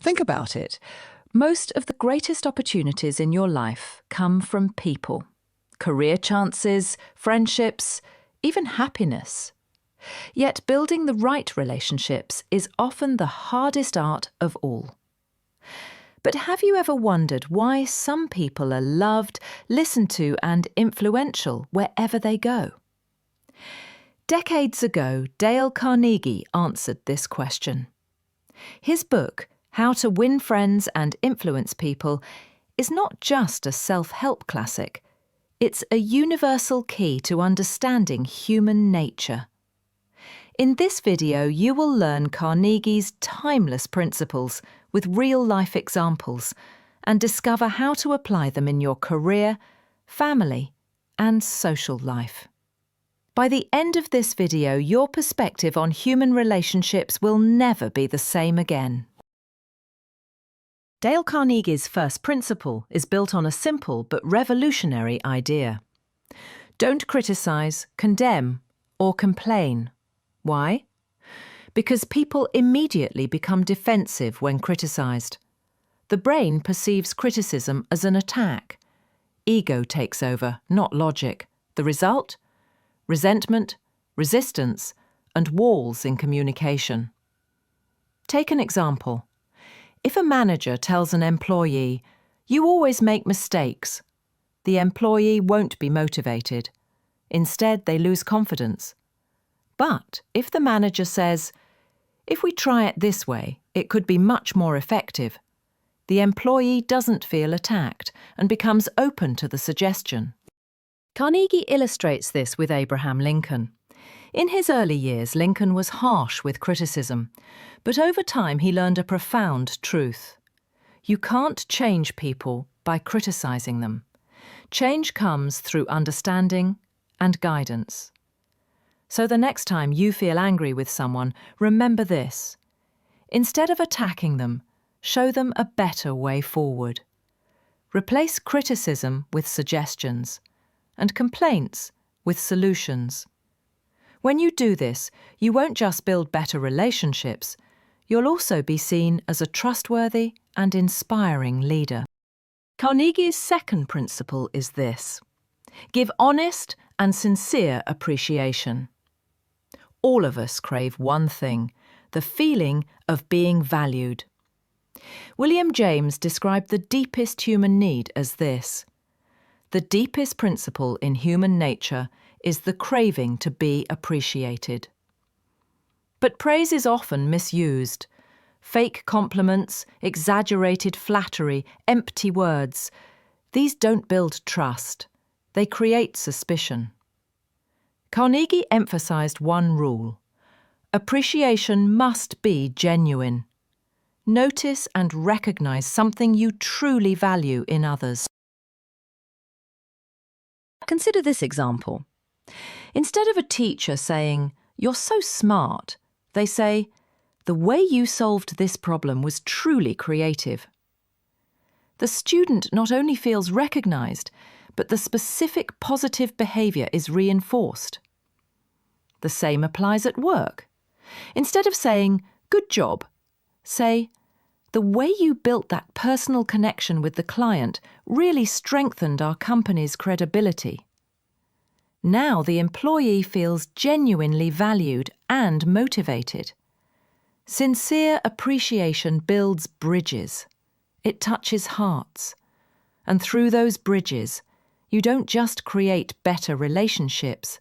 Think about it. Most of the greatest opportunities in your life come from people. Career chances, friendships, even happiness. Yet building the right relationships is often the hardest art of all. But have you ever wondered why some people are loved, listened to, and influential wherever they go? Decades ago, Dale Carnegie answered this question. His book, How to Win Friends and Influence People, is not just a self-help classic. It's a universal key to understanding human nature. In this video, you will learn Carnegie's timeless principles with real-life examples and discover how to apply them in your career, family, and social life. By the end of this video, your perspective on human relationships will never be the same again. Dale Carnegie's first principle is built on a simple but revolutionary idea. Don't criticize, condemn, or complain. Why? Because people immediately become defensive when criticized. The brain perceives criticism as an attack. Ego takes over, not logic. The result? Resentment, resistance, and walls in communication. Take an example. If a manager tells an employee, "You always make mistakes," the employee won't be motivated. Instead, they lose confidence. But if the manager says, "If we try it this way, it could be much more effective," the employee doesn't feel attacked and becomes open to the suggestion. Carnegie illustrates this with Abraham Lincoln. In his early years, Lincoln was harsh with criticism, but over time he learned a profound truth. You can't change people by criticizing them. Change comes through understanding and guidance. So the next time you feel angry with someone, remember this. Instead of attacking them, show them a better way forward. Replace criticism with suggestions and complaints with solutions. When you do this, you won't just build better relationships, you'll also be seen as a trustworthy and inspiring leader. Carnegie's second principle is this: give honest and sincere appreciation. All of us crave one thing, the feeling of being valued. William James described the deepest human need as this: the deepest principle in human nature is the craving to be appreciated. But praise is often misused. Fake compliments, exaggerated flattery, empty words. These don't build trust. They create suspicion. Carnegie emphasized one rule: appreciation must be genuine. Notice and recognize something you truly value in others. Consider this example. Instead of a teacher saying, "You're so smart," they say, "The way you solved this problem was truly creative." The student not only feels recognized, but the specific positive behavior is reinforced. The same applies at work. Instead of saying, "Good job," say, "The way you built that personal connection with the client really strengthened our company's credibility." Now the employee feels genuinely valued and motivated. Sincere appreciation builds bridges. It touches hearts. And through those bridges, you don't just create better relationships,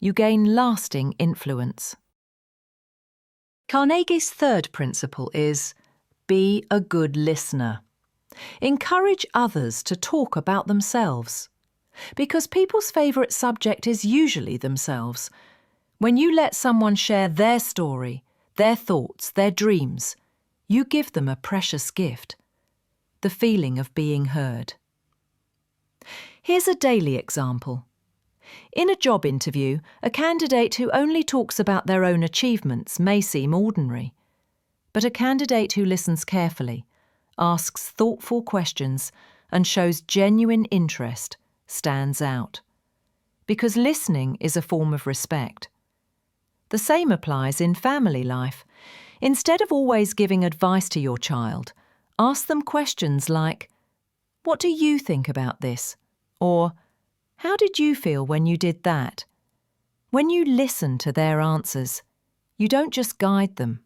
you gain lasting influence. Carnegie's third principle is: be a good listener. Encourage others to talk about themselves. Because people's favourite subject is usually themselves. When you let someone share their story, their thoughts, their dreams, you give them a precious gift: the feeling of being heard. Here's a daily example. In a job interview, a candidate who only talks about their own achievements may seem ordinary. But a candidate who listens carefully, asks thoughtful questions, and shows genuine interest stands out. Because listening is a form of respect. The same applies in family life. Instead of always giving advice to your child, ask them questions like, "What do you think about this?" Or, "How did you feel when you did that?" When you listen to their answers, you don't just guide them,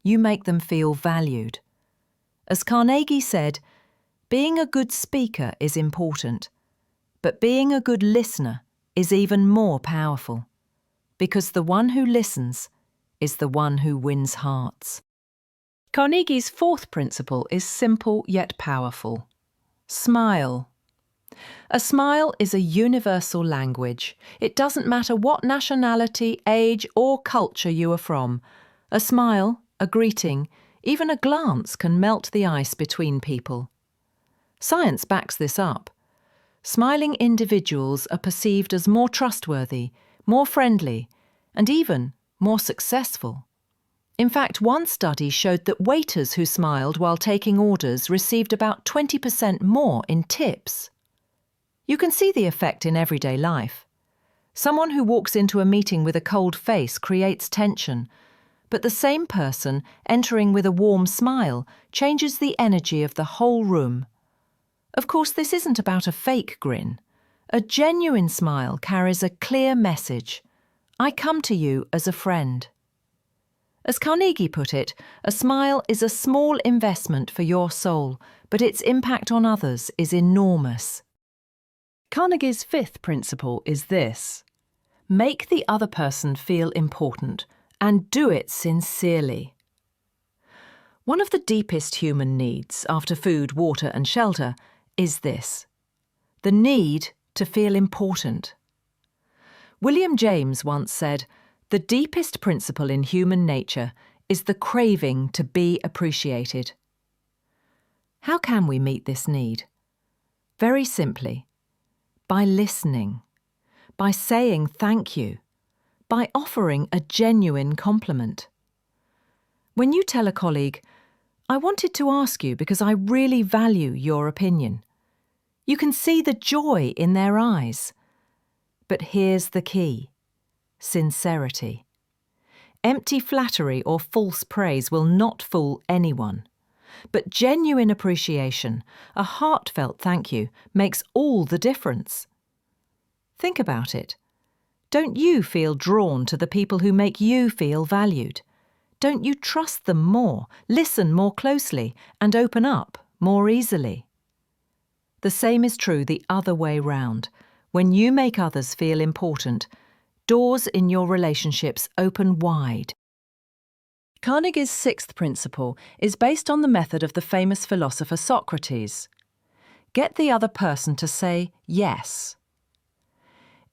you make them feel valued. As Carnegie said, being a good speaker is important, but being a good listener is even more powerful, because the one who listens is the one who wins hearts. Carnegie's fourth principle is simple yet powerful. Smile. A smile is a universal language. It doesn't matter what nationality, age, or culture you are from. A smile, a greeting, even a glance can melt the ice between people. Science backs this up. Smiling individuals are perceived as more trustworthy, more friendly, and even more successful. In fact, one study showed that waiters who smiled while taking orders received about 20% more in tips. You can see the effect in everyday life. Someone who walks into a meeting with a cold face creates tension, but the same person entering with a warm smile changes the energy of the whole room. Of course, this isn't about a fake grin. A genuine smile carries a clear message. I come to you as a friend. As Carnegie put it, a smile is a small investment for your soul, but its impact on others is enormous. Carnegie's fifth principle is this: make the other person feel important and do it sincerely. One of the deepest human needs, after food, water, and shelter, is this: the need to feel important. William James once said, "The deepest principle in human nature is the craving to be appreciated." How can we meet this need? Very simply, by listening, by saying thank you, by offering a genuine compliment. When you tell a colleague, "I wanted to ask you because I really value your opinion," you can see the joy in their eyes. But here's the key: sincerity. Empty flattery or false praise will not fool anyone. But genuine appreciation, a heartfelt thank you, makes all the difference. Think about it. Don't you feel drawn to the people who make you feel valued? Don't you trust them more, listen more closely, and open up more easily? The same is true the other way round. When you make others feel important, doors in your relationships open wide. Carnegie's sixth principle is based on the method of the famous philosopher Socrates. Get the other person to say yes.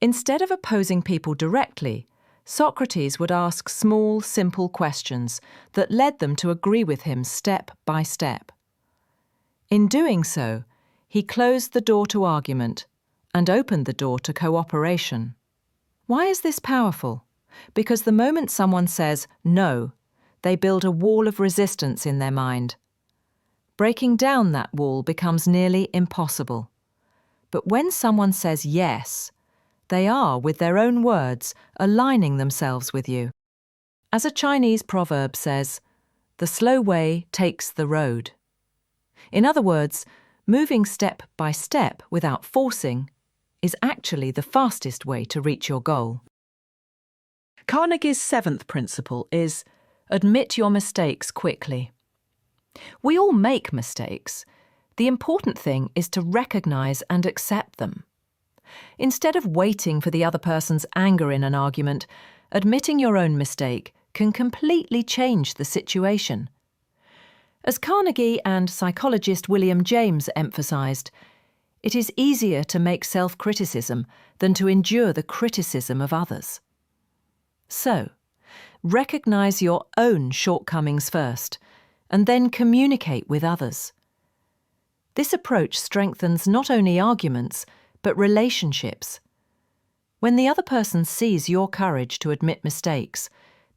Instead of opposing people directly, Socrates would ask small, simple questions that led them to agree with him step by step. In doing so, he closed the door to argument and opened the door to cooperation. Why is this powerful? Because the moment someone says no, they build a wall of resistance in their mind. Breaking down that wall becomes nearly impossible. But when someone says yes, they are, with their own words, aligning themselves with you. As a Chinese proverb says, "The slow way takes the road." In other words, moving step by step without forcing is actually the fastest way to reach your goal. Carnegie's seventh principle is admit your mistakes quickly. We all make mistakes. The important thing is to recognize and accept them. Instead of waiting for the other person's anger in an argument, admitting your own mistake can completely change the situation. As Carnegie and psychologist William James emphasized, it is easier to make self-criticism than to endure the criticism of others. So, recognize your own shortcomings first, and then communicate with others. This approach strengthens not only arguments, but relationships. When the other person sees your courage to admit mistakes,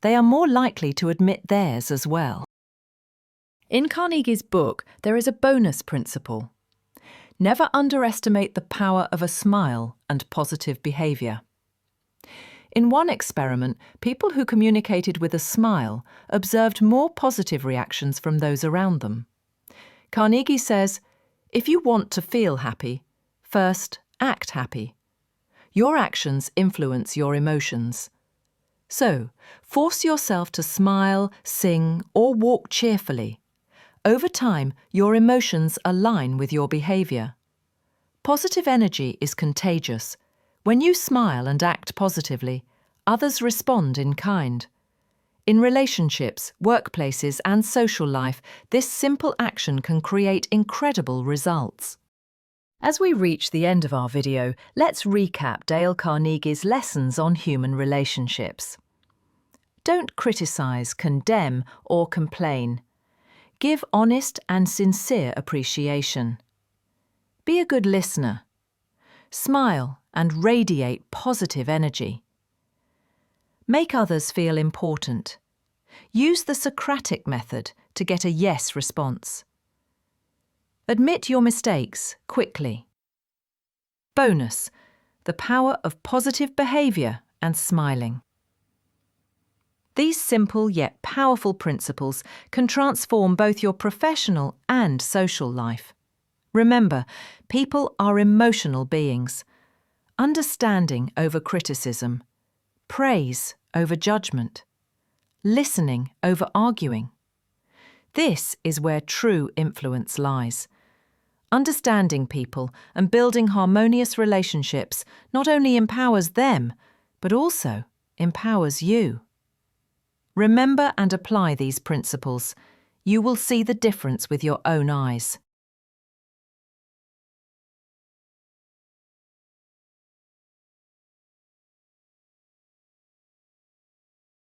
they are more likely to admit theirs as well. In Carnegie's book, there is a bonus principle. Never underestimate the power of a smile and positive behaviour. In one experiment, people who communicated with a smile observed more positive reactions from those around them. Carnegie says, if you want to feel happy, first act happy. Your actions influence your emotions. So, force yourself to smile, sing, or walk cheerfully. Over time, your emotions align with your behaviour. Positive energy is contagious. When you smile and act positively, others respond in kind. In relationships, workplaces, and social life, this simple action can create incredible results. As we reach the end of our video, let's recap Dale Carnegie's lessons on human relationships. Don't criticise, condemn, or complain. Give honest and sincere appreciation. Be a good listener. Smile and radiate positive energy. Make others feel important. Use the Socratic method to get a yes response. Admit your mistakes quickly. Bonus: the power of positive behaviour and smiling. These simple yet powerful principles can transform both your professional and social life. Remember, people are emotional beings. Understanding over criticism, praise over judgment, listening over arguing. This is where true influence lies. Understanding people and building harmonious relationships not only empowers them, but also empowers you. Remember and apply these principles. You will see the difference with your own eyes.